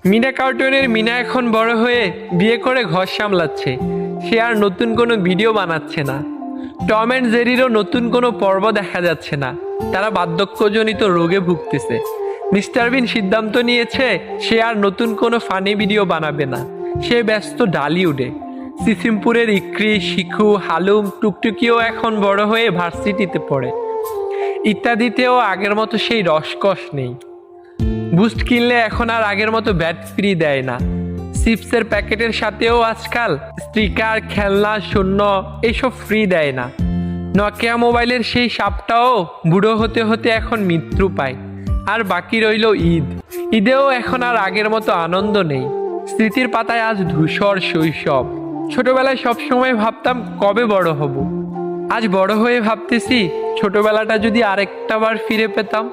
মিনা কার্টুনের মিনা এখন বড় হয়ে বিয়ে করে ঘর সামলাচ্ছে। সে আর নতুন কোনো ভিডিও বানাচ্ছে না। টম অ্যান্ড জেরিরও নতুন কোনো পর্ব দেখা যাচ্ছে না। তারা বার্ধক্যজনিত রোগে ভুগতেছে। মিস্টার বিন সিদ্ধান্ত নিয়েছে সে আর নতুন কোনো ফানি ভিডিও বানাবে না। সে ব্যস্ত ডালিউডে। সিসিমপুরের ইক্রি, শিখু, হালুম, টুকটুকিও এখন বড় হয়ে ভার্সিটিতে পড়ে। ইত্যাদিতেও আগের মতো সেই রসকস নেই। বুস্ট কিনলে এখন আর আগের মতো ব্যাট ফ্রি দেয় না। চিপসের প্যাকেটের সাথেও আজকাল স্টিকার, খেলনা, শূন্য এইসব ফ্রি দেয় না। নকিয়া মোবাইলের সেই সাপটাও বুড়ো হতে হতে এখন মৃত্যু পায়। আর বাকি রইল ঈদ। ঈদেও এখন আর আগের মতো আনন্দ নেই। স্মৃতির পাতায় আজ ধূসর শৈশব। ছোটবেলায় সবসময় ভাবতাম কবে বড় হব। আজ বড় হয়ে ভাবতেছি ছোটবেলাটা যদি আরেকটা বার ফিরে পেতাম।